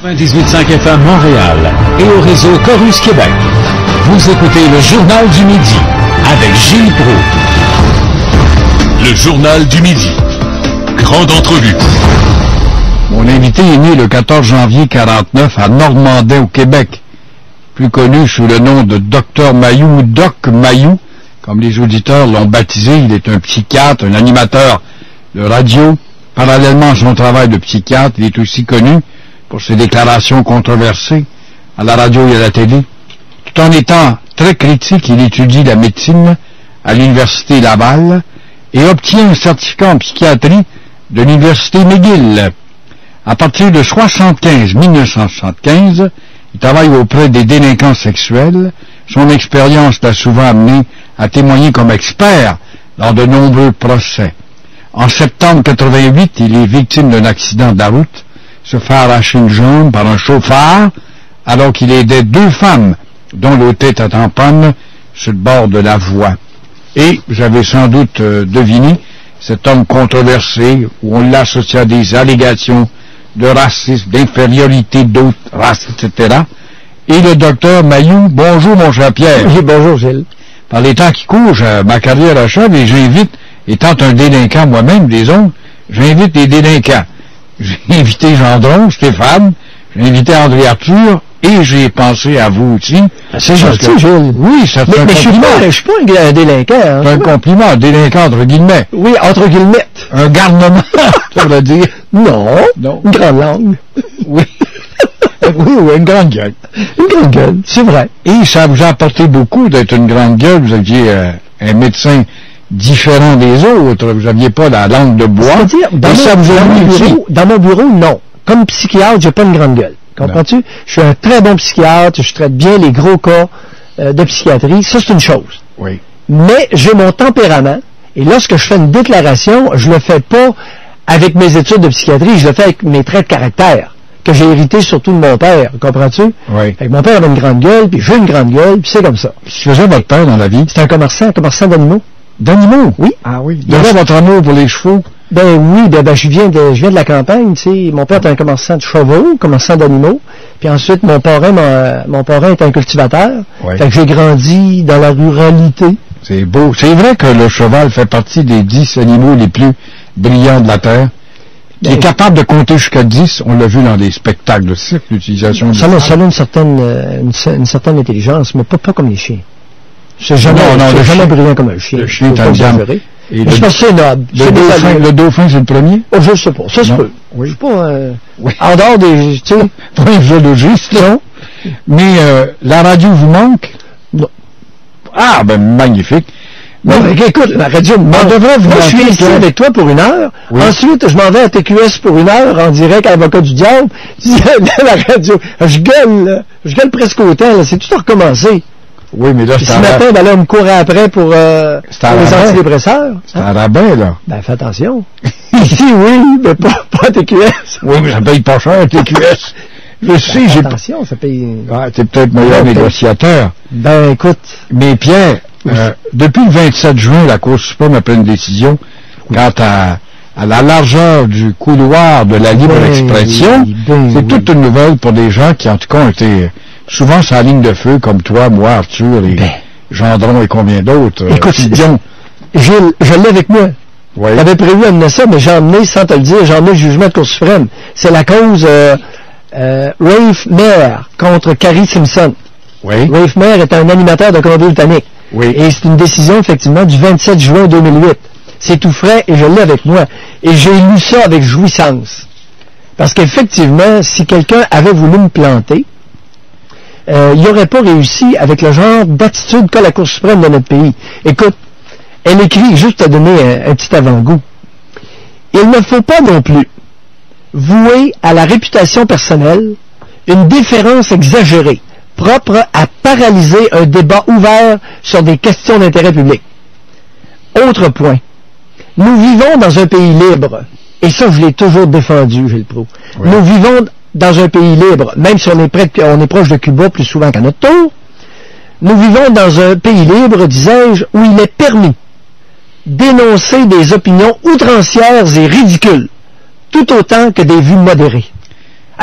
98.5 FM Montréal et au réseau Chorus Québec. Vous écoutez le Journal du Midi avec Gilles Proulx. Le Journal du Midi. Grande entrevue. Mon invité est né le 14 janvier 49 à Normandin, au Québec, plus connu sous le nom de Dr Mayou ou Doc Mayou, comme les auditeurs l'ont baptisé. Il est un psychiatre, un animateur de radio. Parallèlement à son travail de psychiatre, il est aussi connu pour ses déclarations controversées à la radio et à la télé. Tout en étant très critique, il étudie la médecine à l'Université Laval et obtient un certificat en psychiatrie de l'Université McGill. À partir de 1975, il travaille auprès des délinquants sexuels. Son expérience l'a souvent amené à témoigner comme expert dans de nombreux procès. En septembre 88, il est victime d'un accident de la route, se fait arracher une jambe par un chauffeur, alors qu'il aidait deux femmes, dont l'autre était en panne, sur le bord de la voie. Et, vous avez sans doute deviné, cet homme controversé, où on l'associe à des allégations de racisme, d'infériorité d'autres races, etc. Et le docteur Mayou, bonjour mon cher Pierre. Oui, bonjour Gilles. Par les temps qui courent, ma carrière achève et j'invite, étant un délinquant moi-même, disons, j'invite les délinquants. J'ai invité Gendron, Stéphane, j'ai invité André Arthur, et j'ai pensé à vous aussi. C'est gentil, Gilles. Oui, ça fait un compliment. Mais je suis pas un délinquant. Hein, c'est un compliment, un délinquant entre guillemets. Oui, entre guillemets. Un garnement, ça veut dire. Non, une grande langue. Oui. Oui, une grande gueule. Une grande gueule, c'est vrai. Et ça vous a apporté beaucoup d'être une grande gueule. Vous aviez un médecin différent des autres. Vous n'aviez pas la langue de bois. C'est-à-dire, dans mon bureau, non. Comme psychiatre, j'ai pas une grande gueule. Comprends-tu? Je suis un très bon psychiatre, je traite bien les gros cas de psychiatrie. Ça, c'est une chose. Oui. Mais j'ai mon tempérament, et lorsque je fais une déclaration, je le fais pas avec mes études de psychiatrie, je le fais avec mes traits de caractère, que j'ai hérité surtout de mon père. Comprends-tu? Oui. Fait que mon père avait une grande gueule, puis j'ai une grande gueule, puis c'est comme ça. Qu'est-ce que faisait votre père dans la vie? C'est un commerçant d'animaux. D'animaux? Oui. Ah oui. De là, votre amour pour les chevaux? Ben oui, je viens de la campagne, tu sais. Mon père était un commerçant de chevaux, commerçant d'animaux. Puis ensuite, mon parrain est un cultivateur. Oui. Fait que j'ai grandi dans la ruralité. C'est beau. C'est vrai que le cheval fait partie des 10 animaux les plus brillants de la Terre. Qui est capable de compter jusqu'à 10, on l'a vu dans des spectacles de cirque, l'utilisation du cheval. Ça a une certaine intelligence, mais pas comme les chiens. C'est jamais brillant comme un chien. Le chien est un gamme. Je pense que c'est noble. Le dauphin, c'est le premier? Oh, je sais pas. Ça se peut. Oui. Je suis pas en dehors des, tu sais. Pas un zoologiste, non? Mais, la radio vous manque? Non. Ah, ben, magnifique. Non, mais écoute, la radio me manque. Moi, je suis ici avec toi pour 1 heure. Oui. Ensuite, je m'en vais à TQS pour 1 heure en direct à l'avocat du diable. La radio. Je gueule presque autant, là. C'est tout à recommencer. Oui, mais là, c'est ce matin, ben là, on me courait après pour les antidépresseurs. C'est un rabais, là. Ben, fais attention. Ici, oui, mais pas à TQS. Oui, mais ça paye pas cher, à TQS. Je sais, j'ai attention, ça paye... Ah, t'es peut-être meilleur négociateur. Ben, écoute... Mais Pierre, depuis le 27 juin, la Cour suprême a pris une décision quant à la largeur du couloir de la libre expression. C'est toute une nouvelle pour des gens qui, en tout cas, ont été souvent sur la ligne de feu, comme toi, moi, Arthur, et Gendron et combien d'autres. Écoute, Gilles, je l'ai avec moi. Oui. J'avais prévu d'amener ça, mais j'ai emmené, sans te le dire, j'ai emmené le jugement de Cour suprême. C'est la cause Rafe Mair contre Carrie Simpson. Oui. Rafe Mair est un animateur de Colombie-Britannique. Oui. Et c'est une décision, effectivement, du 27 juin 2008. C'est tout frais et je l'ai avec moi. Et j'ai lu ça avec jouissance. Parce qu'effectivement, si quelqu'un avait voulu me planter, il n'aurait pas réussi avec le genre d'attitude qu'a la Cour suprême de notre pays. Écoute, elle écrit, juste à donner un petit avant-goût, il ne faut pas non plus vouer à la réputation personnelle une déférence exagérée, propre à paralyser un débat ouvert sur des questions d'intérêt public. Autre point, nous vivons dans un pays libre, et ça je l'ai toujours défendu, Gilles Proulx. Oui. Nous vivons dans un pays libre, même si on est proche de Cuba plus souvent qu'à notre tour, nous vivons dans un pays libre, disais-je, où il est permis d'énoncer des opinions outrancières et ridicules, tout autant que des vues modérées.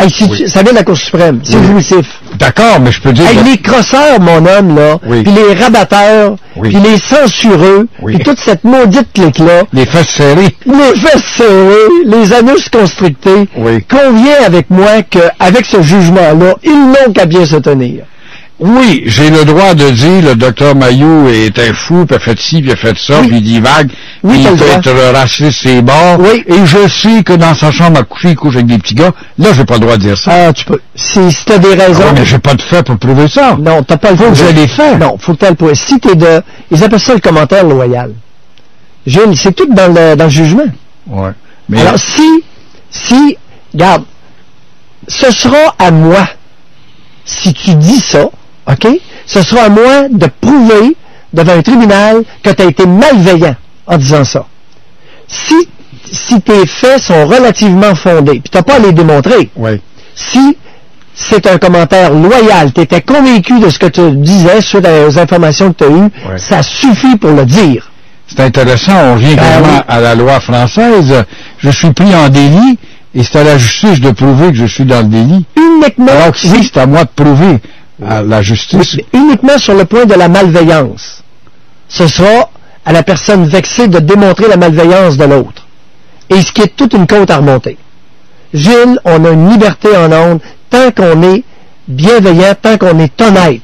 Hey, ça vient de la Cour suprême. C'est jouissif. D'accord, mais je peux dire... Hey, les crosseurs, mon homme, là, puis les rabatteurs, puis les censureux, puis toute cette maudite clique-là... Les fesses serrées. Les fesses serrées, les anus constrictés, convient avec moi qu'avec ce jugement-là, ils n'ont qu'à bien se tenir. Oui, j'ai le droit de dire le docteur Mailloux est un fou, puis a fait ci, puis a fait ça, puis il divague, puis il peut être raciste ses bords, et je sais que dans sa chambre à coucher, il couche avec des petits gars. Là, j'ai pas le droit de dire ça. Ah, tu peux. Si t'as des raisons... Ah, mais j'ai pas de fait pour prouver ça. Non, t'as pas le fait. Faut que je les fais. Non, faut que t'aies le prouver. Si t'es de... Ils appellent ça le commentaire loyal. Gilles, c'est tout dans le jugement. Ouais. Mais... Alors, si, regarde, ce sera à moi, si tu dis ça, OK? Ce sera à moi de prouver devant un tribunal que tu as été malveillant en disant ça. Si tes faits sont relativement fondés, puis tu n'as pas à les démontrer, si c'est un commentaire loyal, tu étais convaincu de ce que tu disais suite aux informations que tu as eues, ça suffit pour le dire. C'est intéressant, on revient vraiment à la loi française. Je suis pris en délit, et c'est à la justice de prouver que je suis dans le délit. Uniquement... Alors que c'est à moi de prouver à la justice. Uniquement sur le point de la malveillance. Ce sera à la personne vexée de démontrer la malveillance de l'autre. Et ce qui est toute une côte à remonter. Gilles, on a une liberté en ondes tant qu'on est bienveillant, tant qu'on est honnête,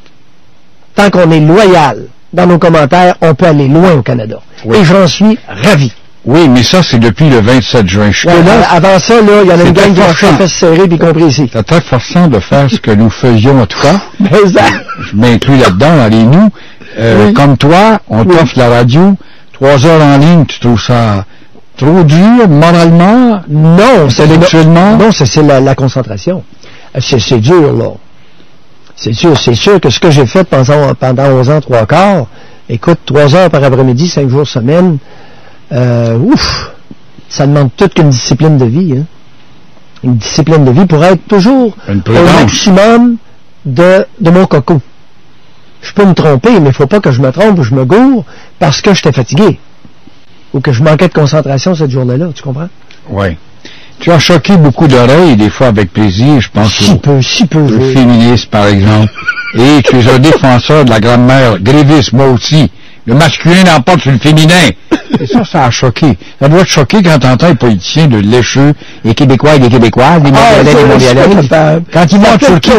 tant qu'on est loyal dans nos commentaires, on peut aller loin au Canada. Et j'en suis ravi. Oui, mais ça, c'est depuis le 27 juin. Avant ça, là, il y en a une gang qui a fait serrer, y compris ici. C'est très forçant de faire ce que nous faisions, en tout cas. Je m'inclus là-dedans, dans les nous. Comme toi, on t'offre la radio, 3 heures en ligne, tu trouves ça trop dur, moralement? Non, intellectuellement? Non, c'est la concentration. C'est dur, là. C'est sûr que ce que j'ai fait pendant 11 ans, 3 quarts, écoute, 3 heures par après-midi, 5 jours semaine, ça demande toute qu'une discipline de vie, hein. Une discipline de vie pour être toujours au maximum de mon coco. Je peux me tromper, mais il ne faut pas que je me trompe ou je me gourre parce que j'étais fatigué. Ou que je manquais de concentration cette journée-là, tu comprends? Oui. Tu as choqué beaucoup d'oreilles, des fois avec plaisir, je pense si peu, le féministe, par exemple. Et tu es un défenseur de la grand-mère gréviste, moi aussi. Le masculin n'emporte sur le féminin. Et ça a choqué. Ça doit te choquer quand t'entends les politiciens de lécheux, les Québécois et les Québécoises, les Montréalais et les Montréalais. Quand ils montent sur le cul,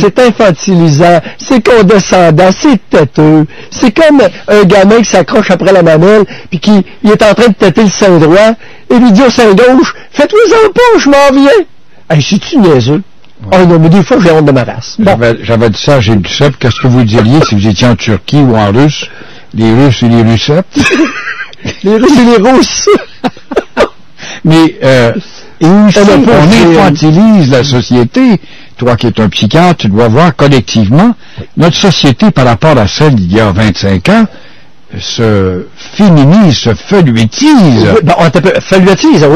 c'est infantilisant, c'est condescendant, c'est têteux. C'est comme un gamin qui s'accroche après la mamelle, puis qui est en train de têter le sein droit, et lui dit au sein gauche, fais-toi-en pas, je m'en viens. Hey, c'est-tu niaiseux? Oh non, mais des fois, j'ai honte de ma race. Bon. J'avais dit ça à Gilles Duceppe. Qu'est-ce que vous diriez si vous étiez en Turquie ou en Russe? Les Russes et les Russettes? Les Russes et les Rousses. Mais, on infantilise la société. Toi qui es un psychiatre, tu dois voir collectivement, notre société par rapport à celle d'il y a 25 ans, se féminise, se feuilletise. Feuilletise,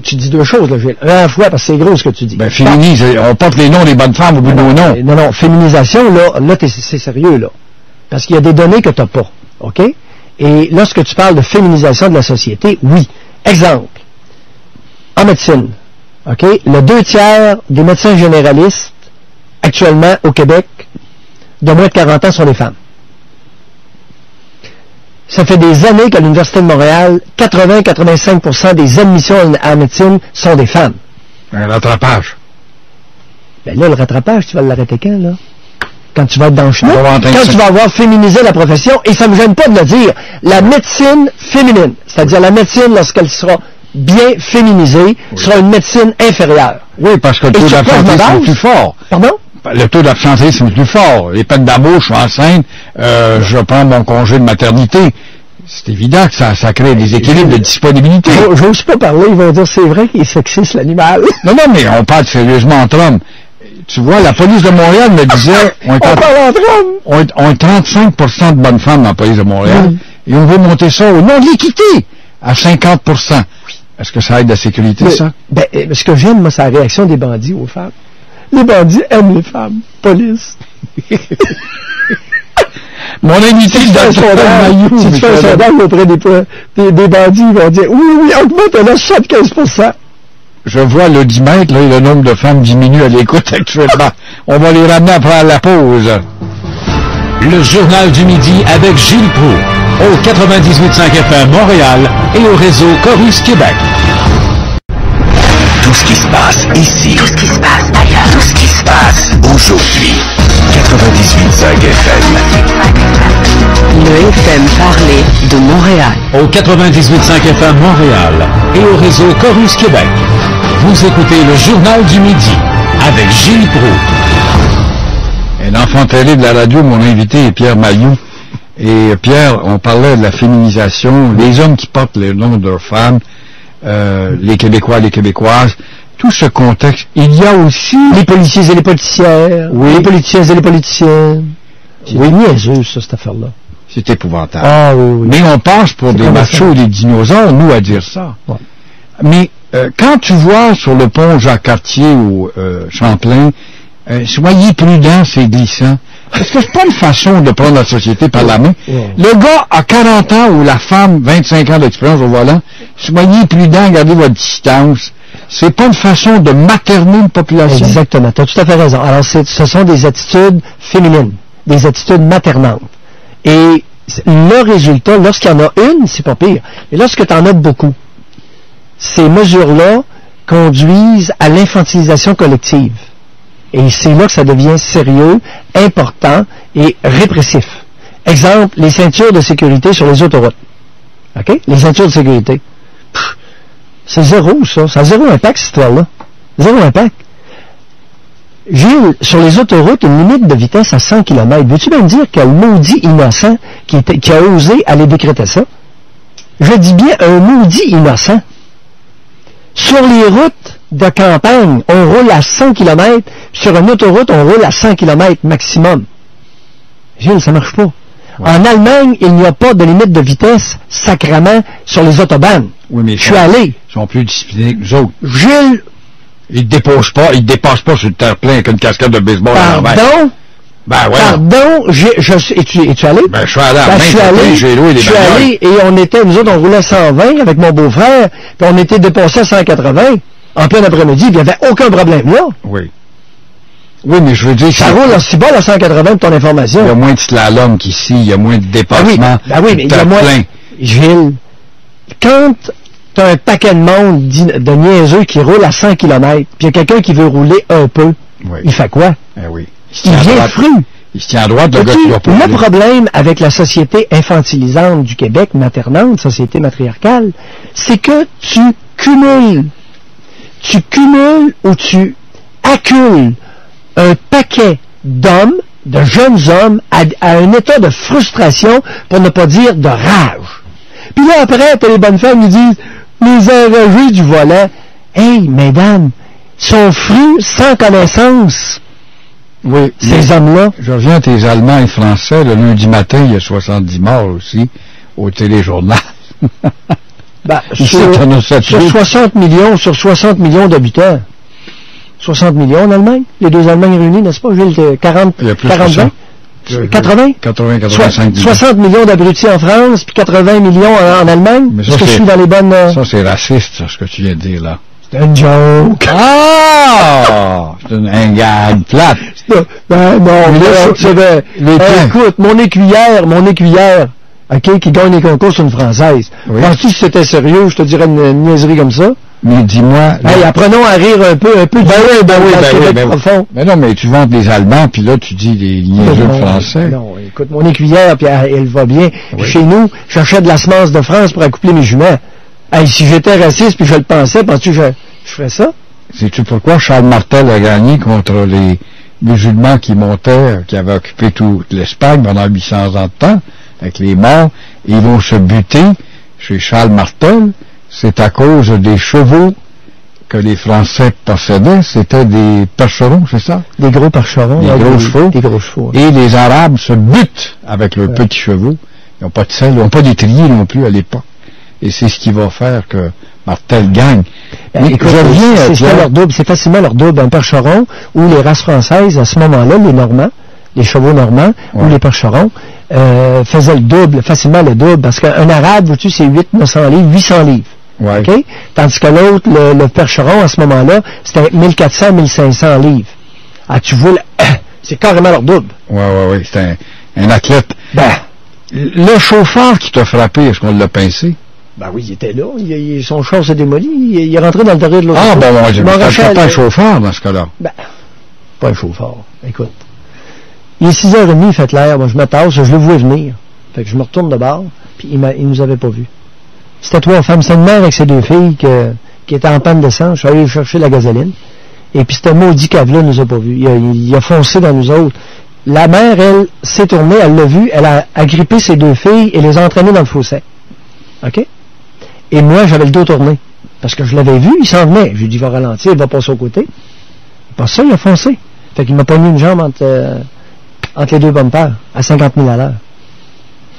tu dis deux choses, là, Gilles. À la fois, parce que c'est gros ce que tu dis. Féminise, on porte les noms des bonnes femmes au bout de nos noms. Non, féminisation, là c'est sérieux, là. Parce qu'il y a des données que tu n'as pas. OK? Et lorsque tu parles de féminisation de la société, oui. Exemple. En médecine, OK? Le 2/3 des médecins généralistes, actuellement, au Québec, de moins de 40 ans, sont des femmes. Ça fait des années qu'à l'Université de Montréal, 80-85% des admissions en médecine sont des femmes. Un rattrapage. Ben là, le rattrapage, tu vas l'arrêter quand, là? Quand tu vas être dans le champ. Quand tu vas avoir féminisé la profession, et ça ne me gêne pas de le dire, la médecine féminine, c'est-à-dire la médecine, lorsqu'elle sera bien féminisée, sera une médecine inférieure. Oui, parce que le taux d'absentéisme est plus fort. Pardon? Le taux d'absentéisme est plus fort. Les peines d'amour, je suis enceinte, je prends mon congé de maternité. C'est évident que ça crée des équilibres de disponibilité. J'ose pas parler, ils vont dire c'est vrai qu'il est sexiste, l'animal. Non, mais on parle sérieusement entre hommes. Tu vois, la police de Montréal me disait... On est 35% de bonnes femmes dans la police de Montréal, et on veut monter ça au nom de l'équité à 50%. Oui. Est-ce que ça aide la sécurité, ça? Ce que j'aime, moi, c'est la réaction des bandits aux femmes. Les bandits aiment les femmes. Police. Mon invité, si tu fais un sondage auprès des bandits, ils vont dire oui, augmente là 75%. je vois l'audimètre, là, et le nombre de femmes diminue à l'écoute actuellement. On va les ramener après la pause. Le Journal du Midi avec Gilles Proulx, au 98.5 FM Montréal et au réseau Chorus Québec. Tout ce qui se passe ici. Tout ce qui se passe ailleurs. Tout ce qui se passe aujourd'hui. 98.5 FM. Le FM parlé de Montréal. Au 98.5 FM Montréal et au réseau Chorus Québec. Vous écoutez le Journal du Midi avec Gilles Proulx. Un enfant terrible de la radio, mon invité est Pierre Mailloux. Et Pierre, on parlait de la féminisation, les hommes qui portent le nom de leurs femmes, les Québécois, les Québécoises, tout ce contexte. Il y a aussi... Les policiers et les politiciens. Oui. Les politiciens et les politiciens. C'est niaiseux, ça, cette affaire-là. C'est épouvantable. Ah oui, oui. Mais on passe pour des machos, des dinosaures, nous, à dire ça. Ouais. Mais quand tu vois sur le pont Jacques-Cartier ou Champlain, soyez prudents, c'est glissant. Parce que c'est pas une façon de prendre la société par la main. Ouais. Le gars a 40 ans ou la femme, 25 ans d'expérience au volant. Soyez prudents, gardez votre distance. C'est pas une façon de materner une population. Exactement, tu as tout à fait raison. Alors, ce sont des attitudes féminines, des attitudes maternantes. Et le résultat, lorsqu'il y en a une, c'est pas pire. Mais lorsque tu en as beaucoup, ces mesures-là conduisent à l'infantilisation collective. Et c'est là que ça devient sérieux, important et répressif. Exemple, les ceintures de sécurité sur les autoroutes. OK? Les ceintures de sécurité. C'est zéro, ça. Ça a zéro impact, cette histoire-là. Zéro impact. Gilles, sur les autoroutes, une limite de vitesse à 100 km. Veux-tu bien me dire quel maudit innocent qui a osé aller décréter ça? Je dis bien un maudit innocent. Sur les routes de campagne, on roule à 100 km. Sur une autoroute, on roule à 100 km maximum. Gilles, ça marche pas. Ouais. En Allemagne, il n'y a pas de limite de vitesse sacrément sur les autobahns. Oui, mais je suis allé. Ils sont plus disciplinés que nous autres. Gilles, ils ne dépassent pas sur le terre-plein avec une casquette de baseball à l'envers. Pardon? Ben ouais. Pardon, es-tu allé? Ben, je suis allé j'ai loué les Je suis allé et nous autres, on roulait 120 avec mon beau-frère, puis on était dépassé à 180 en plein après-midi, puis il n'y avait aucun problème là. Oui. Oui, mais je veux dire... Ça roule aussi bas à 180 pour ton information. Il y a moins de slalom qu'ici, il y a moins de dépassement. Ben oui, mais il y a moins... Gilles, quand t'as un paquet de monde de niaiseux qui roule à 100 km, puis il y a quelqu'un qui veut rouler un peu, il fait quoi? Eh oui. Il vient fru. Il se tient à droite, le gars qui va pas Le problème avec la société infantilisante du Québec, maternante, société matriarcale, c'est que tu cumules ou tu accules un paquet d'hommes, de jeunes hommes, à un état de frustration, pour ne pas dire de rage. Puis là, après, t'as les bonnes femmes qui disent « Les enragés du volant. » Hey, mesdames, sont frus sans connaissance. Oui. Ces hommes-là. Je reviens à tes Allemands et Français. Le lundi matin, il y a 70 morts aussi, au téléjournal. Sur 60 millions d'habitants. 60 millions en Allemagne? Les deux Allemagnes réunies, n'est-ce pas, Gilles? 40, il y a plus 40, 20? 80? 85 millions. 60 millions d'abrutis en France, puis 80 millions en Allemagne? Mais ça, est-ce que je suis dans les bonnes... Ça, c'est raciste, ça, ce que tu viens de dire, là. C'est un joke. Ah! C'est un gag plate. Ben non, écoute, mon écuyère, OK, qui gagne les concours sur une Française. Oui. Penses-tu que c'était sérieux, je te dirais une niaiserie comme ça? Mais dis-moi... Hey, apprenons à rire un peu profond. Mais non, mais tu vantes les Allemands, puis là, tu dis les niaiseux de Français. Non, écoute, mon écuyère, puis elle va bien. Oui. Chez nous, j'achète de la semence de France pour accoupler mes juments. Hey, si j'étais raciste, puis je le pensais, penses-tu que je ferais ça? Sais-tu pourquoi Charles Martel a gagné contre les musulmans qui montaient, qui avaient occupé toute l'Espagne pendant 800 ans de temps, avec les morts, et ils vont se buter chez Charles Martel? C'est à cause des chevaux que les Français possédaient. C'était des percherons, c'est ça? Des gros percherons. Des gros chevaux. Des gros chevaux. Et les Arabes se butent avec leurs petits chevaux. Ils n'ont pas de selle, ils n'ont pas d'étrier non plus à l'époque. Et c'est ce qui va faire que Martel gagne. Écoute, c'est facilement leur double. Un percheron ou les races françaises, à ce moment-là, les Normands, les chevaux normands ou les percherons, faisaient facilement le double. Parce qu'un arabe, vois-tu, c'est 800-900 livres, 800 livres. Ouais. OK? Tandis que l'autre, le percheron, à ce moment-là, c'était 1400, 1500 livres. Ah, tu vois, c'est carrément leur double. Oui. C'est un athlète. Ben, Le chauffeur qui t'a frappé, est-ce qu'on l'a pincé? ben oui, il était là. Son char s'est démoli. Il est rentré dans le derrière de l'autre. Ah, bon, moi, je ne pas un chauffeur dans ce cas-là. Ben, pas un chauffeur. Écoute. Il est 6h30, il fait l'air. Moi, je me tasse, je le vois venir. Fait que je me retourne de bord, puis il nous avait pas vus. C'était 3 femmes. C'est une mère avec ses 2 filles qui étaient en panne d'essence. Je suis allé chercher la gasoline. Et puis, c'était maudit cave-là, nous a pas vus. Il a foncé dans nous autres. La mère, elle, s'est tournée, elle l'a vu, elle a agrippé ses 2 filles et les a entraînées dans le fossé. OK? Et moi, j'avais le dos tourné. Parce que je l'avais vu, il s'en venait. Je lui ai dit, il va ralentir, il va passer au côté. Pas ça, il a foncé. Fait qu'il m'a pogné une jambe entre les 2 bumpers, à 50 000 à l'heure.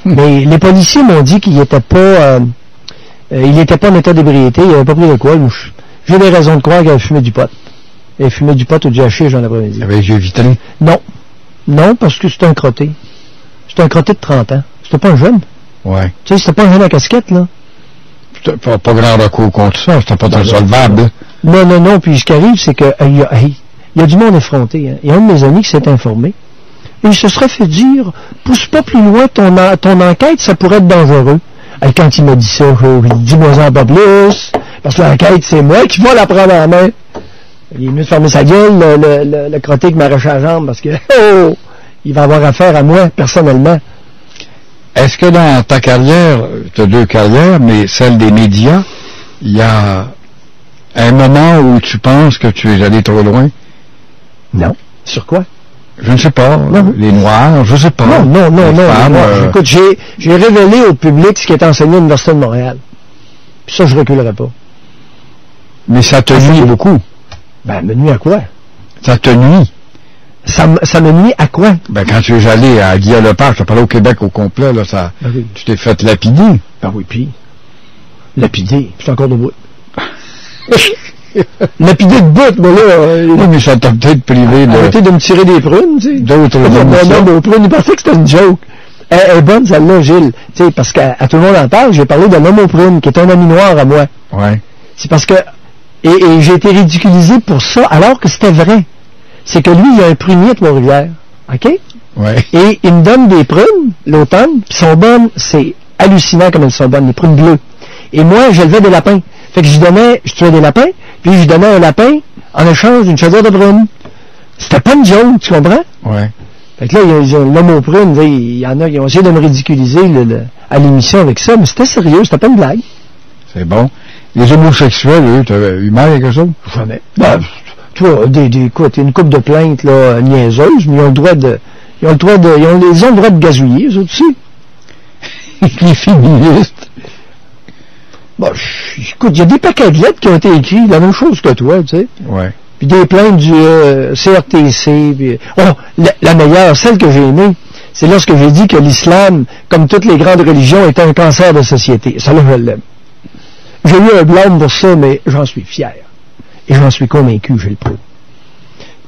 Mais les policiers m'ont dit qu'il n'était pas en état d'ébriété, il n'avait pas pris d'alcool. J'ai des raisons de croire qu'il avait fumé du pot. Il avait fumé du pot ou du hashish en après-midi. Il avait les yeux vitrés? Non, parce que c'était un crotté. C'était un crotté de 30 ans. C'était pas un jeune. Ouais. Tu sais, c'était pas un jeune à casquette, là. C'était pas grand recours contre ça, c'était pas très solvable. Non, puis ce qui arrive, c'est que il y a du monde effronté. Hein. Il y a un de mes amis qui s'est informé. Et il se serait fait dire, pousse pas plus loin ton enquête, ça pourrait être dangereux. Et quand il m'a dit ça, dis-moi-en pas plus, parce que l'enquête, c'est moi qui vais la prendre en main. Il est venu de fermer sa gueule, le crotté qui m'arrache la jambe, parce que, il va avoir affaire à moi, personnellement. Est-ce que dans ta carrière, tu as 2 carrières, mais celle des médias, il y a un moment où tu penses que tu es allé trop loin? Non. Sur quoi? Je ne sais pas. Non. Les Noirs, je ne sais pas. Non. Femmes, Écoute, j'ai révélé au public ce qui est enseigné à l'Université de Montréal. Puis ça, je reculerai pas. Mais ça te nuit beaucoup. Ben, me nuit à quoi? Ça te nuit. Ça me nuit à quoi? Ben, quand tu es allé à Guillaume-Lepage, tu as parlé au Québec au complet, là, Ben oui. tu t'es fait lapider. Ben oui, puis lapidé, puis c'est encore debout. Lapidé de bout, mais là... Oui, mais ça t'a peut-être privé de... Arrêtez de me tirer des prunes, tu sais. D'autres émissions. Non, prunes, il pensait que c'était une joke. Elle est bonne, celle-là, Gilles. Tu sais, parce qu'à tout le monde en parle, j'ai parlé de l'homme aux prunes, qui est un ami noir à moi. Ouais. C'est parce que... Et j'ai été ridiculisé pour ça, alors que c'était vrai. C'est que lui, il a un prunier à Trois-Rivières. OK? Ouais. Et il me donne des prunes, l'automne, puis sont bonnes, c'est hallucinant comme elles sont bonnes, les prunes bleues. Et moi, j'élevais des lapins. Fait que je tuais des lapins, puis je donnais un lapin en échange d'une chaudière de prunes. C'était pas une joke, tu comprends? Ouais. Fait que là, l'homme aux prunes, il y en a qui ont essayé de me ridiculiser à l'émission avec ça, mais c'était sérieux, c'était pas une blague. C'est bon. Les homosexuels, eux, tu as eu mal avec eux autres? Jamais. Ben, tu vois, écoute, une couple de plaintes, là, niaiseuses, mais ils ont le droit de, ils ont le droit de gazouiller, eux aussi. Les féministes. Bon, écoute, il y a des paquets de lettres qui ont été écrits, la même chose que toi, tu sais. Ouais. Puis des plaintes du CRTC. Puis, la meilleure, celle que j'ai aimée, c'est lorsque j'ai dit que l'islam, comme toutes les grandes religions, était un cancer de société. Ça, là, je l'aime. J'ai eu un blâme pour ça, mais j'en suis fier. Et j'en suis convaincu, je le prouve.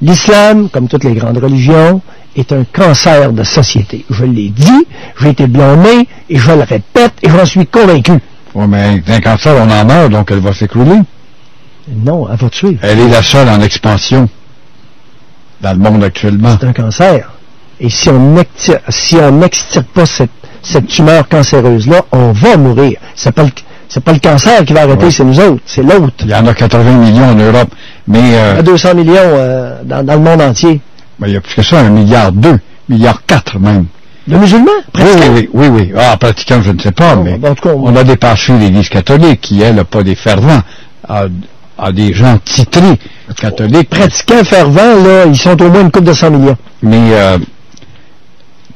L'islam, comme toutes les grandes religions, est un cancer de société. Je l'ai dit, j'ai été blâmé, et je le répète, et j'en suis convaincu. Oui, mais d'un cancer, on en meurt, donc elle va s'écrouler. Non, elle va te suivre. Elle est la seule en expansion dans le monde actuellement. C'est un cancer. Et si on n'extirpe pas cette tumeur cancéreuse-là, on va mourir. C'est pas le cancer qui va arrêter, c'est nous autres, c'est l'autre. Il y en a 80 millions en Europe, mais... il y a 200 millions dans le monde entier. Ben, il y a plus que ça, 1,2 milliard, 1,4 milliard même. De musulmans? Pratiquants? Oui. Ah, pratiquants, je ne sais pas, mais en tout cas, on a dépassé l'Église catholique, qui, elle, n'a pas des fervents, a des gens titrés catholiques. Pratiquants fervents, là, ils sont au moins une couple de 100 millions. Mais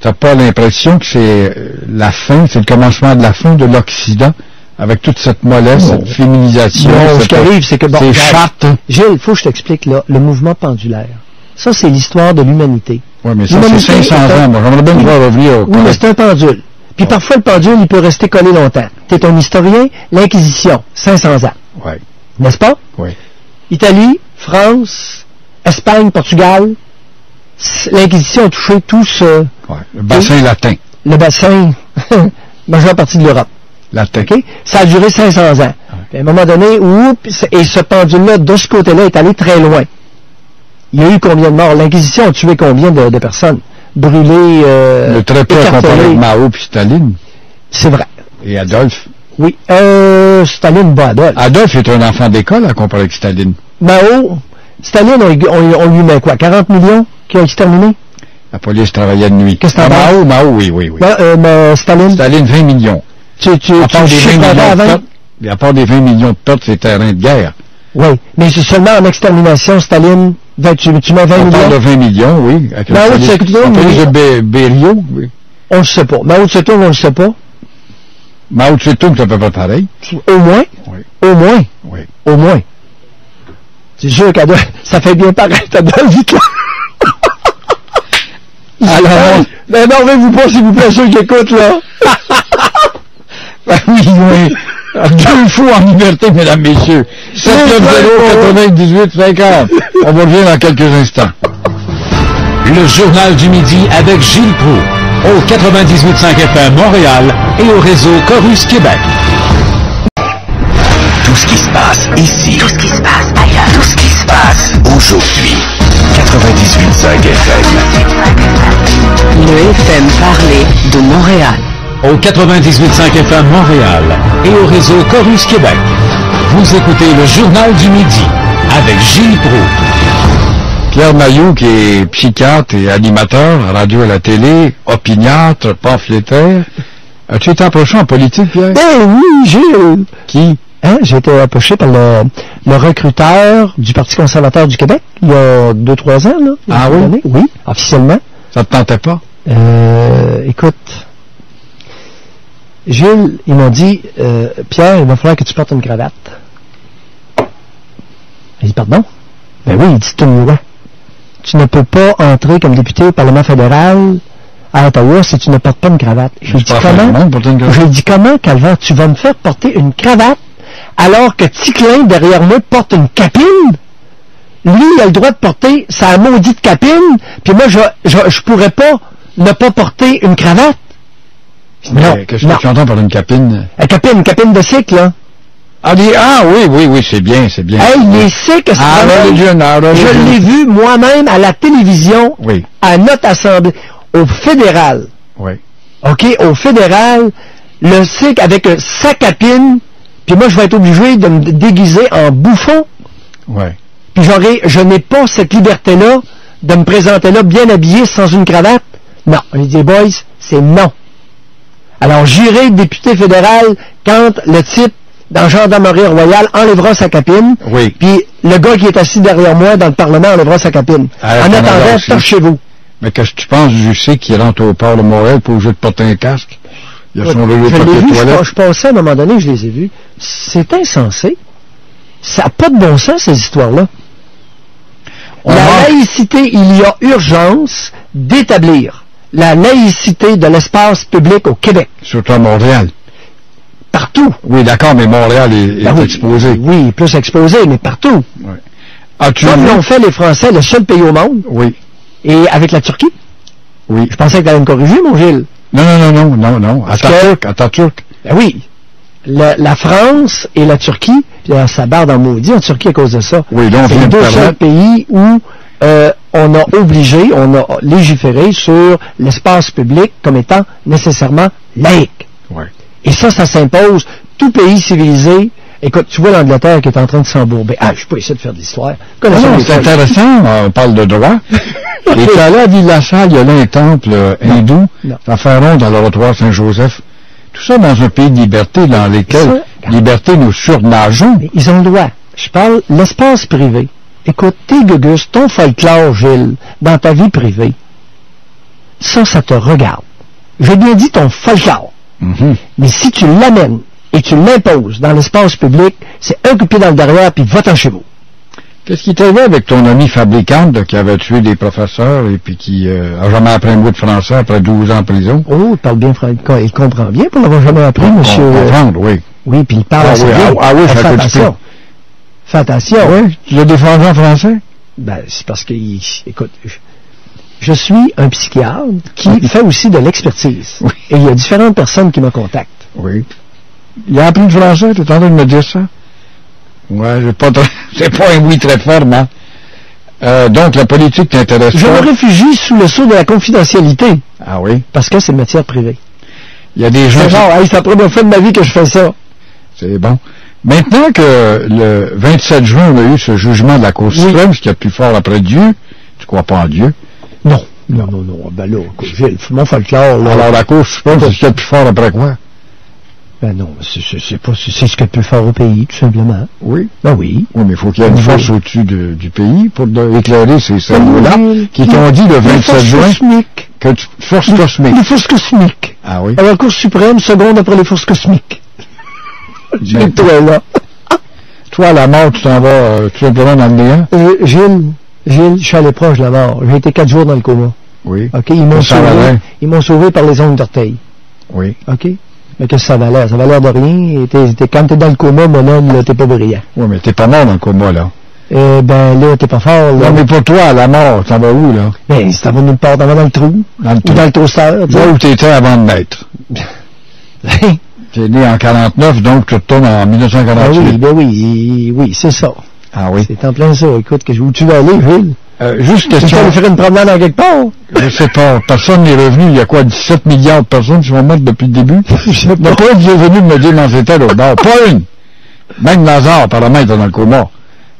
t'as pas l'impression que c'est la fin, c'est le commencement de la fin de l'Occident, avec toute cette mollesse, cette féminisation. Non, ce qui arrive, c'est que... Bon, ces chattes. Gilles, il faut que je t'explique, là, le mouvement pendulaire. Ça, c'est l'histoire de l'humanité. Oui, mais ça, c'est 500 ans. Moi, j'aimerais bien pouvoir revenir au... Oui, mais c'est un pendule. Puis parfois, le pendule, il peut rester collé longtemps. T'es un historien, l'Inquisition, 500 ans. Oui. N'est-ce pas? Oui. Italie, France, Espagne, Portugal, l'Inquisition a touché tout ce... Ouais. Le bassin latin. Le bassin, majeure partie de l'Europe. Latin. Okay? Ça a duré 500 ans. Ouais. Puis à un moment donné, et ce pendule-là, de ce côté-là, est allé très loin. Il y a eu combien de morts? L'Inquisition a tué combien de personnes? Brûlées, Le très peu comparé avec Mao puis Staline. C'est vrai. Et Adolphe. Oui. Staline bat Adolphe. Adolphe est un enfant d'école à comparer avec Staline. Mao, Staline, on lui met quoi? 40 millions qui ont exterminé? La police travaillait de nuit. Qu'est-ce que t'en penses? Mao, oui. Mais Staline? Staline, 20 millions. À part des 20 millions de pertes, c'est terrain de guerre. Oui, mais c'est seulement en extermination, Staline, tu mets 20 millions? On parle de 20 millions, oui. Mao Tse-tung, de Bério, oui. On ne sait pas. Mao Tse-tung, on ne le sait pas. Mao Tse-tung, c'est à peu près pareil. Au moins? Oui. Au moins? Oui. Au moins. C'est sûr qu'Adolphe, ça fait bien paraître Adolphe Hitler. Alors, énervez-vous pas, s'il vous plaît, ceux qui écoutent, là. Oui. Deux fois en liberté, mesdames, messieurs. 790-98-50. On va revenir dans quelques instants. Le journal du midi avec Gilles Proulx, au 98.5 FM Montréal et au réseau Chorus Québec. Tout ce qui se passe ici. Tout ce qui se passe ailleurs. Tout ce qui se passe aujourd'hui. 98.5 FM. Le FM parlé de Montréal. Au 98.5 FM Montréal et au réseau Chorus Québec. Vous écoutez le journal du midi avec Gilles Proulx. Pierre Mailloux, qui est psychiatre et animateur, à radio et à la télé, opiniâtre, pamphlétaire. As-tu été approché en politique, Pierre? Oui, Gilles. Qui? J'ai été approché par le recruteur du Parti conservateur du Québec, il y a 2-3 ans, là. Ah oui? Années. Oui, officiellement. Ça te tentait pas? Écoute, Gilles, ils m'ont dit, Pierre, il va falloir que tu portes une cravate. J'ai dit, pardon? Ben oui, il dit, c'est une loi. Tu ne peux pas entrer comme député au Parlement fédéral à Ottawa si tu ne portes pas une cravate. J'ai dit, comment, Calvin, tu vas me faire porter une cravate alors que Ticlin, derrière moi, porte une capine? Lui, il a le droit de porter sa maudite capine, puis moi, je pourrais pas ne pas porter une cravate. Non. Qu'est-ce que tu entends par une capine? Une capine de cycle, là. Oui, c'est bien. Hey, les cycles, je l'ai vu moi-même à la télévision, oui, à notre assemblée, au fédéral. Oui. OK, au fédéral, le cycle avec sa capine, puis moi, je vais être obligé de me déguiser en bouffon. Oui. Puis je n'ai pas cette liberté-là de me présenter là bien habillé sans une cravate. Non, on dit, boys, c'est non. Alors, j'irai député fédéral quand le type dans la gendarmerie royale enlèvera sa capine. Oui. Puis le gars qui est assis derrière moi dans le Parlement enlèvera sa capine. En attendant, torchez-vous. Mais qu'est-ce que tu penses du C qui rentre au port de Montréal pour obligé de porter un casque? Il y a son logo de papier toilette. Je passais à un moment donné, je les ai vus. C'est insensé. Ça n'a pas de bon sens, ces histoires-là. Laïcité, il y a urgence d'établir la laïcité de l'espace public au Québec. Surtout à Montréal. Partout. Oui, d'accord, mais Montréal est exposé. Oui, plus exposé, mais partout. Oui. Comme l'ont fait les Français, le seul pays au monde. Oui. Et avec la Turquie. Oui. Je pensais que tu allais me corriger, mon Gilles. Non. Atatürk. Ben oui. La France et la Turquie, puis ça barre en maudit en Turquie à cause de ça. Oui, donc c'est les deux seuls pays où on a légiféré sur l'espace public comme étant nécessairement laïque. Oui. Et ça s'impose. Tout pays civilisé. Écoute, tu vois l'Angleterre qui est en train de s'embourber. Je suis pas ici de faire de l'histoire. Non, c'est intéressant, on parle de droit. Et tu allais à Ville-la-Salle, il y a là un temple hindou, ça fait rond dans l'oratoire Saint-Joseph. Tout ça dans un pays de liberté dans lequel liberté nous surnageons. Ils ont le droit. Je parle l'espace privé. Écoute, tes gugus, ton folklore, Gilles, dans ta vie privée, ça te regarde. J'ai bien dit ton folklore. Mm-hmm. Mais si tu l'amènes et tu l'imposes dans l'espace public, c'est un coup de pied dans le derrière, puis va-t'en chez vous. Qu'est-ce qui t'arrivait avec ton ami fabricante qui avait tué des professeurs et puis qui a jamais appris un mot de français après 12 ans en prison? Oh, il parle bien français. Il comprend bien pour l'avoir jamais appris, monsieur. Comprendre, oui. Oui, puis il parle assez bien. Fais attention. Fais attention. Oui, tu l'as défendu en français? Ben, c'est parce que, écoute, je suis un psychiatre qui fait aussi de l'expertise. Oui. Et il y a différentes personnes qui me contactent. Oui. Il a appris le français, tu es en train de me dire ça? Ouais, c'est pas un oui très ferme, hein. Donc, la politique t'intéresse pas? Je me réfugie sous le sceau de la confidentialité. Ah oui? Parce que c'est matière privée. Il y a des gens... C'est rare, c'est la première fois de ma vie que je fais ça. C'est bon. Maintenant que le 27 juin, on a eu ce jugement de la Cour suprême, ce qui est plus fort après Dieu, tu crois pas en Dieu? Non. Ben là, Gilles, mon folklore, là. Alors, la Cour suprême, c'est ce qui est plus fort après quoi? Ben non, c'est ce qu'il y a de plus fort au pays, tout simplement. Oui. Ben oui. Oui, mais il faut qu'il y ait une force au-dessus du pays pour éclairer ces cerveaux-là qui t'ont dit le 27 juin que force cosmique. Les forces cosmiques. Ah oui. Alors, la Cour suprême, seconde après les forces cosmiques. J'ai toi là. Toi, à la mort, tu t'en vas tout simplement dans le néant? Gilles, je suis allé proche de la mort. J'ai été 4 jours dans le coma. Oui. OK, ils m'ont sauvé par les ongles d'orteil. Oui. OK? Mais qu'est-ce que ça valait? Ça valait de rien. Quand t'es dans le coma, mon homme, là, t'es pas brillant. Oui, mais t'es pas mort dans le coma, là. Ben là, t'es pas fort, là. Non, mais pour toi, à la mort, t'en vas où, là? Ben, si t'en vas nulle part, t'en vas dans le trou. Dans le trou. Ou dans le toaster. Là où t'étais avant de naître. T'es né en 49, donc tu retournes en 1948. Oui, c'est ça. Ah oui. C'est en plein ça. Écoute, où tu vas aller, Gilles? Juste question. Tu vas aller faire une promenade en quelque part? Je sais pas. Personne n'est revenu. Il y a quoi, 17 milliards de personnes qui vont mettre depuis le début? Il n'y a pas une qui est venue me dire dans c'était là. Non, pas une. Même Lazare, apparemment, est dans le coma.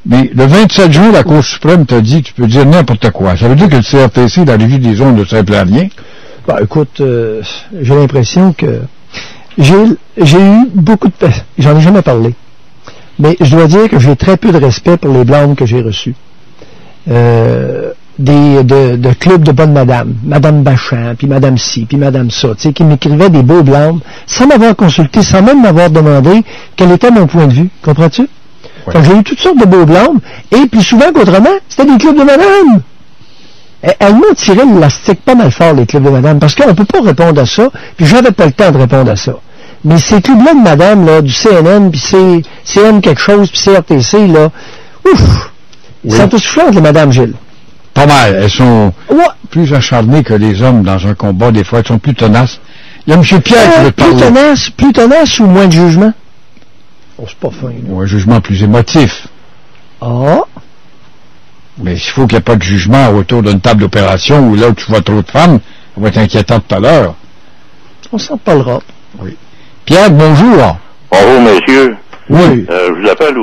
Mais le 27 juin, la Cour suprême t'a dit que tu peux dire n'importe quoi. Ça veut dire que le CRTC, la Régie des ondes, ne sert à rien? Ben, écoute, j'ai l'impression que j'ai eu beaucoup de... J'en ai jamais parlé. Mais je dois dire que j'ai très peu de respect pour les blâmes que j'ai reçus. De clubs de bonne madame, Madame Bachand, puis Madame ci, puis Madame ça, tu sais, qui m'écrivaient des beaux blâmes, sans m'avoir consulté, sans même m'avoir demandé quel était mon point de vue. Comprends-tu? Ouais. J'ai eu toutes sortes de beaux blâmes, et plus souvent qu'autrement, c'était des clubs de madame. Elles m'ont tiré l'élastique pas mal fort, les clubs de madame, parce qu'on peut pas répondre à ça, puis j'avais pas le temps de répondre à ça. Mais ces clubs-là de madame, là, du CNN, puis CN quelque chose, puis CRTC, là, ouf! Ils sont tous flancs, les madames, Gilles. Pas mal. Elles sont plus acharnées que les hommes dans un combat. Des fois, elles sont plus tenaces. Il y a M. Pierre qui veut parler. Plus tenaces ou moins de jugement? Oh, c'est pas fin. Ou un jugement plus émotif. Ah. Mais s'il faut qu'il n'y ait pas de jugement autour d'une table d'opération où là où tu vois trop de femmes, ça va être inquiétant tout à l'heure. On s'en parlera. Oui. Pierre, bonjour. Bonjour, monsieur. Oui. Je vous appelle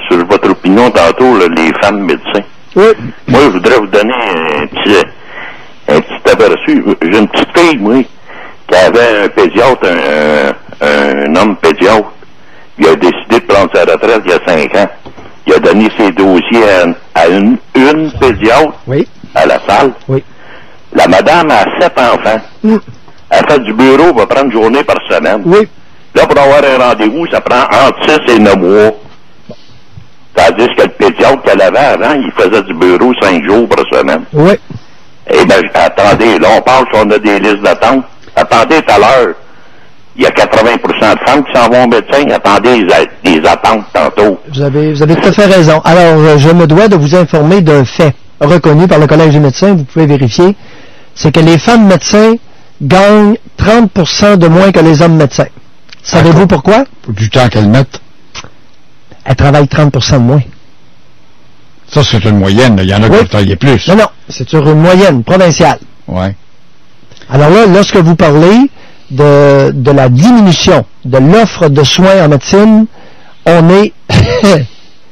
sur votre opinion tantôt, là, les femmes médecins. Oui. Moi, je voudrais vous donner un petit aperçu. J'ai une petite fille, moi, qui avait un pédiatre, un homme pédiatre. Il a décidé de prendre sa retraite il y a 5 ans. Il a donné ses dossiers à une pédiatre à la salle. Oui. La madame a 7 enfants. Elle fait du bureau, va prendre une journée par semaine. Oui. Là, pour avoir un rendez-vous, ça prend entre 6 et 9 mois. Tandis que le pédiatre qu'elle avait avant, il faisait du bureau 5 jours par semaine. Oui. Eh bien, attendez, là, on parle si on a des listes d'attente. Attendez tout à l'heure. Il y a 80% de femmes qui s'en vont au médecin. Attendez les attentes tantôt. Vous avez tout à fait raison. Alors, je me dois de vous informer d'un fait reconnu par le Collège des médecins. Vous pouvez vérifier. C'est que les femmes médecins gagnent 30% de moins que les hommes médecins. Savez-vous pourquoi? Du temps qu'elles mettent. Elles travaillent 30% de moins. Ça, c'est une moyenne. Il y en a qui travaillent plus. Non, c'est sur une moyenne provinciale. Oui. Alors là, lorsque vous parlez de la diminution de l'offre de soins en médecine, on est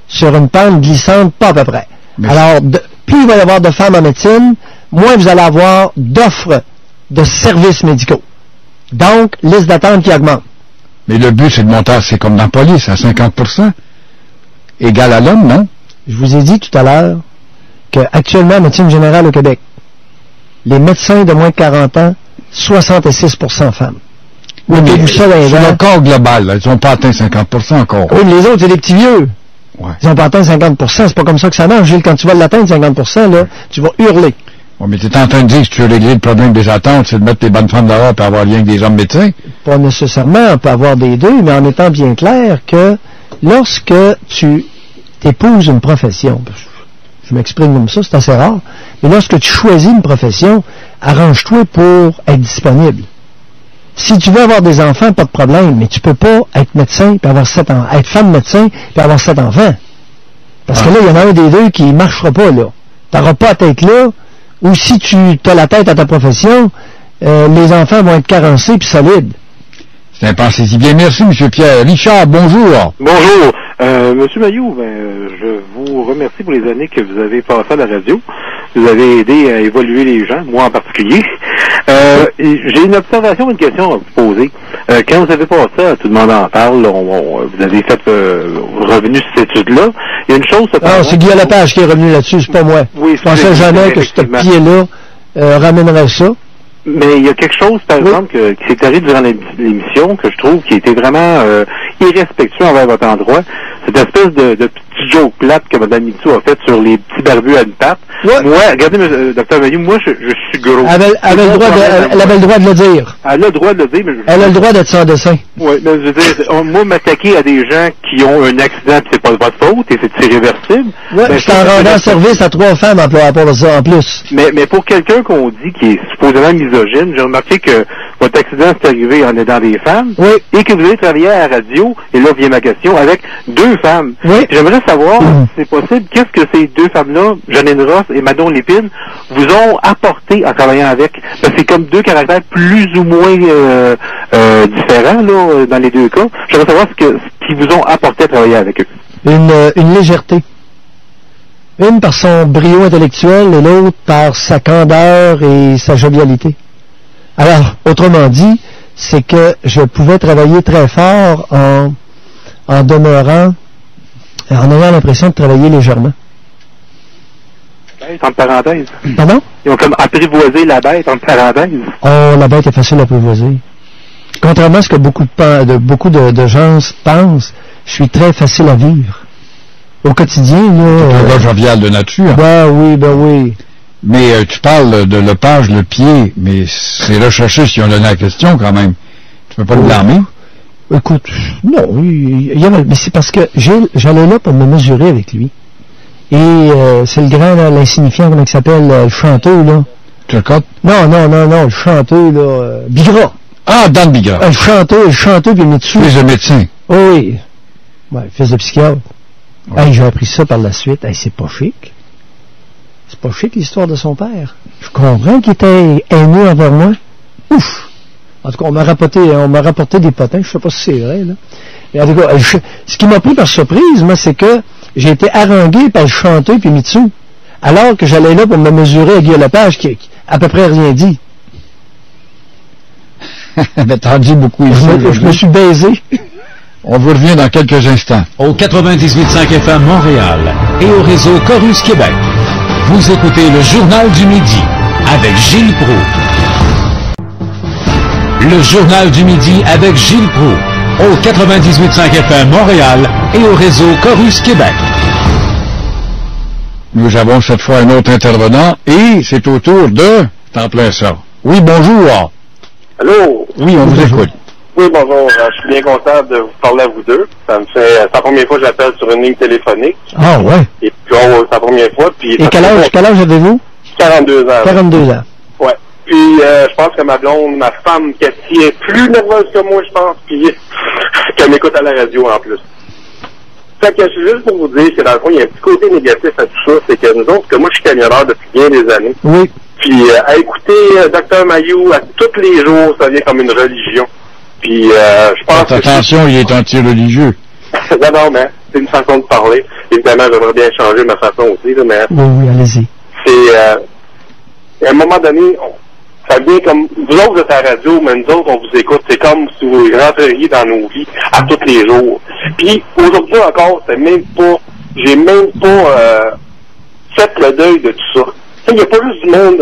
sur une pente glissante pas à peu près. Mais alors, plus il va y avoir de femmes en médecine, moins vous allez avoir d'offres de services médicaux. Donc, liste d'attente qui augmente. Mais le but, c'est de monter, c'est comme dans la police, à 50%. Égal à l'homme, non? Je vous ai dit tout à l'heure qu'actuellement, en médecine générale au Québec, les médecins de moins de 40 ans, 66% femmes. Oui, mais c'est le corps global, là. Ils n'ont pas atteint 50% encore. Oui, mais les autres, c'est des petits vieux. Ouais. Ils n'ont pas atteint 50%. C'est pas comme ça que ça marche, Gilles. Quand tu vas l'atteindre, 50%, là, tu vas hurler. Oui, mais tu es en train de dire que tu veux régler le problème des attentes, c'est de mettre les bonnes femmes dehors et avoir rien que des hommes médecins? Pas nécessairement. On peut avoir des deux, mais en étant bien clair que lorsque tu épouses une profession, je m'exprime comme ça, c'est assez rare, mais lorsque tu choisis une profession, arrange-toi pour être disponible. Si tu veux avoir des enfants, pas de problème, mais tu peux pas être médecin puis avoir 7 ans, être femme médecin puis avoir 7 enfants. Parce que là, il y en a un des deux qui marchera pas, là. T'auras pas à tête là, ou si tu as la tête à ta profession, les enfants vont être carencés puis solides. C'est un pensée-y bien. Merci, M. Pierre. Richard, bonjour. Bonjour. Monsieur Mailloux, je vous remercie pour les années que vous avez passées à la radio. Vous avez aidé à évoluer les gens, moi en particulier. J'ai une observation, une question à vous poser. Quand vous avez passé à Tout le monde en parle, vous avez fait revenu sur cette étude-là. Il y a une chose... c'est Guillaume Lepage qui est revenu là-dessus, c'est pas moi. Oui, je pensais jamais que ce pied-là ramènerait ça. Mais il y a quelque chose, par exemple, qui s'est arrivé durant l'émission, que je trouve qui était vraiment irrespectueux envers votre endroit. Cette espèce de petit joke plate que Mme Mitsou a fait sur les petits barbus à une patte. Ouais. Moi, regardez, Dr. Mailloux, moi, je suis gros. Elle avait le droit de le dire. Elle a le droit de le dire, mais... Elle a le droit d'être sans dessin. Oui, mais je veux dire, moi, m'attaquer à des gens qui ont un accident, puis c'est pas de votre faute, et c'est irréversible... Oui, je t'en rendant service à 3 femmes à rapport à ça, en plus. Mais pour quelqu'un qu'on dit qui est supposément misogyne, j'ai remarqué que votre accident s'est arrivé en aidant des femmes, et que vous avez travaillé à la radio, et là vient ma question, avec 2 femmes. Oui. J'aimerais savoir, si c'est possible, qu'est-ce que ces 2 femmes-là, Janine Ross et Manon Lépine, vous ont apporté en travaillant avec? Parce que c'est comme 2 caractères plus ou moins différents, là, dans les 2 cas. J'aimerais savoir ce qu'ils vous ont apporté à travailler avec eux. Une légèreté. Une par son brio intellectuel et l'autre par sa candeur et sa jovialité. Alors, autrement dit, c'est que je pouvais travailler très fort en demeurant, en ayant l'impression de travailler légèrement. Entre parenthèses. Pardon? Ils ont comme apprivoisé la bête, entre parenthèses. Oh, la bête est facile à apprivoiser. Contrairement à ce que beaucoup de gens pensent, je suis très facile à vivre. Au quotidien, là... un gars jovial de nature. Ben oui. Mais tu parles de Lepage, le pied, mais c'est recherché si on donne la question quand même. Tu peux pas le blâmer? Écoute, non, mais c'est parce que j'allais là pour me mesurer avec lui. Et c'est le grand, là, l'insignifiant, comment il s'appelle, le chanteux, là. Turcotte? Non, le chanteux, là, Bigra. Ah, Dan Bigra. Le chanteux, puis Mitsu. Fils de médecin. Oui. Ouais, fils de psychiatre. Ouais. Hey, j'ai appris ça par la suite. Hey, c'est pas chic. C'est pas chic, l'histoire de son père. Je comprends qu'il était haineux envers moi. Ouf! En tout cas, on m'a rapporté des potins. Je sais pas si c'est vrai, là. Mais en tout cas, ce qui m'a pris par surprise, moi, c'est que j'ai été harangué par le chanteur puis Mitsu. Alors que j'allais là pour me mesurer à Guillaume Lepage, qui à peu près rien dit. Mais t'en dis beaucoup ici. Je me suis baisé. On vous revient dans quelques instants. Au 98.5 FM Montréal et au réseau Chorus Québec. Vous écoutez le Journal du Midi avec Gilles Proulx. Le Journal du Midi avec Gilles Proulx au 98.5 FM Montréal et au réseau Chorus Québec. Nous avons cette fois un autre intervenant et c'est au tour de... T'en plein ça. Oui, bonjour. Allô? Oui, on vous écoute. Oui, bonjour. Je suis bien content de vous parler à vous deux. C'est la première fois que j'appelle sur une ligne téléphonique. Ah, ouais. Et puis, c'est la première fois. Puis, et quel âge avez-vous? 42 ans. 42 ans. Ouais. Puis, je pense que ma blonde, ma femme, Cathy, est plus nerveuse que moi, je pense. Puis, qu'elle m'écoute à la radio, en plus. Fait que je suis juste pour vous dire que, dans le fond, il y a un petit côté négatif à tout ça. C'est que nous autres, que moi, je suis camionneur depuis bien des années. Oui. Puis, à écouter Dr. Mailloux à tous les jours, ça devient comme une religion. Puis, je pense que... Attention, il est anti-religieux. non, mais c'est une façon de parler. Évidemment, j'aimerais bien changer ma façon aussi, là, mais... Oui, allez-y. C'est... à un moment donné, ça devient comme... Vous autres, vous êtes à la radio, mais nous autres, on vous écoute. C'est comme si vous rentreriez dans nos vies à tous les jours. Puis, aujourd'hui encore, c'est même pas... J'ai même pas fait le deuil de tout ça. Il n'y a pas juste du monde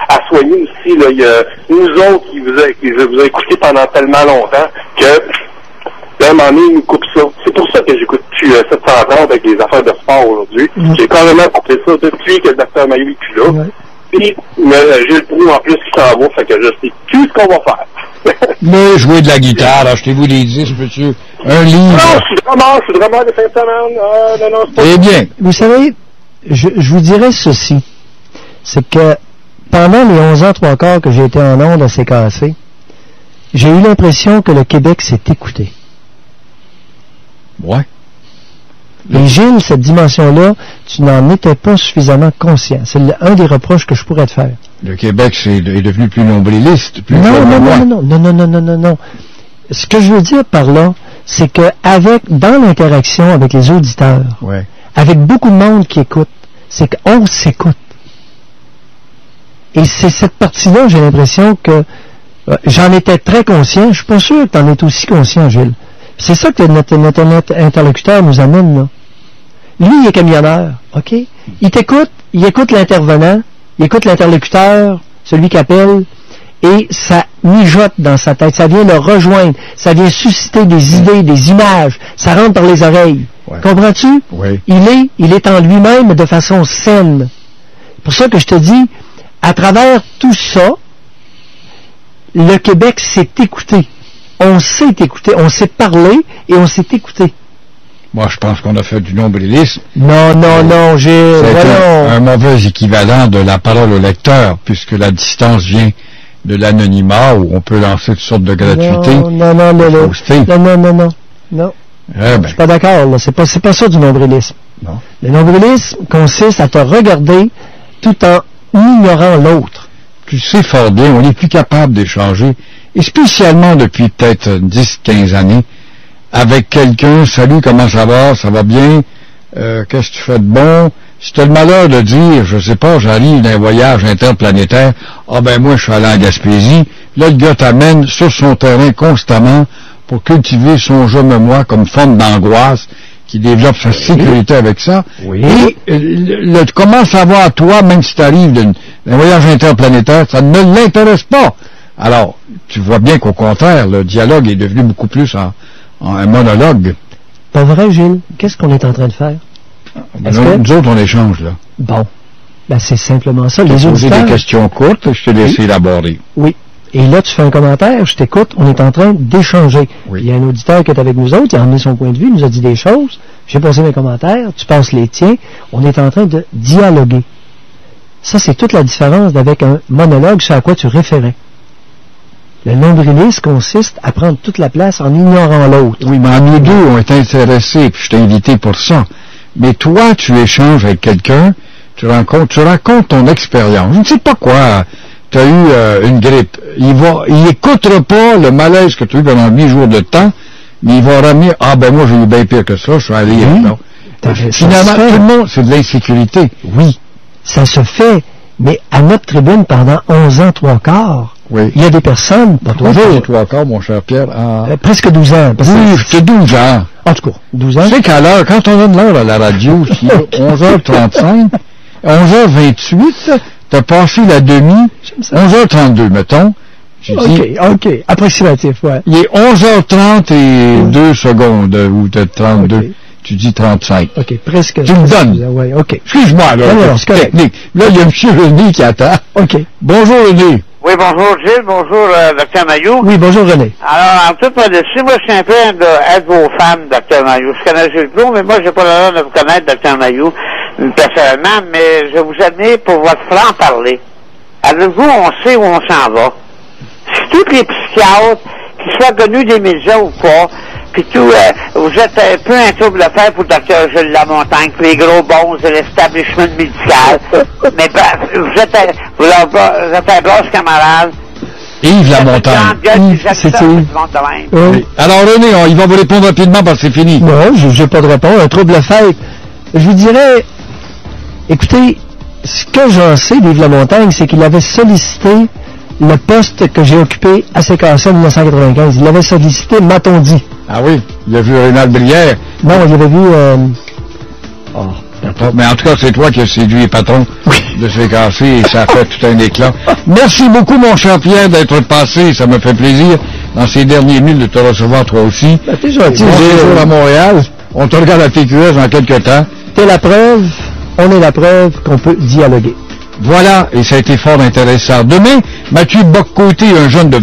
à soigner aussi. Là. Il y a nous autres qui vous a écouté pendant tellement longtemps que, à un moment donné, ils nous coupent ça. C'est pour ça que j'écoute plus 730 avec les affaires de sport aujourd'hui. J'ai carrément coupé ça depuis que le Dr. Mailloux est plus là. Puis, j'ai le Proulx en plus qui s'en va, fait que je sais plus ce qu'on va faire. Mais jouer de la guitare, achetez-vous des disques, monsieur. Un livre. Non, je suis vraiment de fin de semaine. Non, c'est pas... Eh bien. Vous savez, je vous dirais ceci. C'est que pendant les 11 ans, 3 quarts que j'ai été en onde à CKC, J'ai eu l'impression que le Québec s'est écouté. Ouais. Et Gilles, cette dimension-là, tu n'en étais pas suffisamment conscient. C'est un des reproches que je pourrais te faire. Le Québec est devenu plus nombriliste, plus Non. Ce que je veux dire par là, c'est que dans l'interaction avec les auditeurs, ouais, avec beaucoup de monde qui écoute, c'est qu'on s'écoute. Et c'est cette partie-là, j'ai l'impression que j'en étais très conscient. Je suis pas sûr que tu en es aussi conscient, Gilles. C'est ça que notre interlocuteur nous amène, là. Lui, il est camionneur, OK? Il t'écoute, il écoute l'intervenant, il écoute l'interlocuteur, celui qui appelle, et ça mijote dans sa tête, ça vient le rejoindre, ça vient susciter des idées, des images, ça rentre par les oreilles. Ouais. Comprends-tu? Oui. Il est en lui-même de façon saine. C'est pour ça que je te dis, à travers tout ça, le Québec s'est écouté. On s'est écouté, on s'est parlé et on s'est écouté. Moi, je pense qu'on a fait du nombrilisme. Non, c'est un mauvais équivalent de la parole au lecteur, puisque la distance vient de l'anonymat, où on peut lancer toutes sortes de gratuités. Non. Je suis pas d'accord, là. C'est pas ça du nombrilisme. Non. Le nombrilisme consiste à te regarder tout en ignorant l'autre. Tu sais fort bien, on n'est plus capable d'échanger, et spécialement depuis peut-être 10-15 années, avec quelqu'un, salut, comment ça va bien, qu'est-ce que tu fais de bon? Si tu as le malheur de dire, je sais pas, j'arrive d'un voyage interplanétaire, moi je suis allé en Gaspésie, là le gars t'amène sur son terrain constamment pour cultiver son je-me-moi comme forme d'angoisse, qui développe sa sécurité avec ça. Oui. Et comment savoir, toi, même si tu arrives d'un voyage interplanétaire, ça ne l'intéresse pas. Alors, tu vois bien qu'au contraire, le dialogue est devenu beaucoup plus un monologue. Pas vrai, Gilles? Qu'est-ce qu'on est en train de faire? Nous autres, on échange, là. Bon. C'est simplement ça. Les auditeurs... poser des questions courtes, je te laisse élaborer. Oui. Et là, tu fais un commentaire, je t'écoute, on est en train d'échanger. Oui. Il y a un auditeur qui est avec nous autres, il a emmené son point de vue, il nous a dit des choses, j'ai passé mes commentaires, tu passes les tiens, on est en train de dialoguer. Ça, c'est toute la différence d'avec un monologue sur à quoi tu référais. Le nombrilisme consiste à prendre toute la place en ignorant l'autre. Oui, mais nous deux, on est intéressés, puis je t'ai invité pour ça. Mais toi, tu échanges avec quelqu'un, tu racontes ton expérience. Je ne sais pas quoi... Tu as eu une grippe. Il écoutera pas le malaise que tu as eu pendant 8 jours de temps, mais il va ramener, moi j'ai eu bien pire que ça, je suis allé, finalement, tout le monde, c'est de l'insécurité. Oui. Ça se fait, mais à notre tribune pendant 11 ans, 3/4. Oui. Il y a des personnes, pas toujours. 3/4, mon cher Pierre. Presque 12 ans. Oui, j'étais 12 ans. En tout cas, 12 ans. Tu sais qu'à l'heure, quand on donne l'heure à la radio, 11h35, 11h28, t'as passé la demi, 11h32, mettons. OK. Approximatif, ouais. Il est 11h30 et 2 secondes, ou peut-être 32. Okay. Tu dis 35. OK, presque. Tu me donnes. Ouais, OK. Excuse-moi, là, c'est technique. Là, il y a M. René qui attend. OK. Bonjour, René. Oui, bonjour, Gilles. Bonjour, Dr. Mailloux. Oui, bonjour, René. Alors, en toute modestie, moi, je suis un peu un de vos fans, Dr. Mailloux. Je connais Gilles Proulx, mais moi, j'ai pas l'honneur de vous connaître, Dr. Mailloux, personnellement, mais je vais vous admire pour votre franc-parler. Avec vous, on sait où on s'en va. Si tous les psychiatres, qu'ils soient connus des médias ou pas, puis tout, vous êtes un peu un trouble de fer pour le docteur Gilles Lamontagne, puis les gros bons de l'establishment médical. Mais vous êtes un brosse camarade. Yves Lamontagne. C'est tout. Oui. Alors René, il va vous répondre rapidement parce que c'est fini. Non, je n'ai pas de réponse. Un trouble de fer. Je vous dirais, écoutez, ce que j'en sais d'Yves Lamontagne, c'est qu'il avait sollicité le poste que j'ai occupé à CKC en 1995. Il l'avait sollicité, m'a-t-on dit. Ah oui, il a vu Rénal Brière. Non, il avait vu... Mais en tout cas, c'est toi qui as séduit les patrons de CKC et ça a fait tout un éclat. Merci beaucoup, mon cher Pierre, d'être passé. Ça me fait plaisir, dans ces derniers milles, de te recevoir toi aussi. T'es gentil. Bonjour à Montréal. On te regarde à TQS dans quelques temps. T'es la preuve, on est la preuve qu'on peut dialoguer. Voilà, et ça a été fort intéressant. Demain, Mathieu Boccoté, un jeune de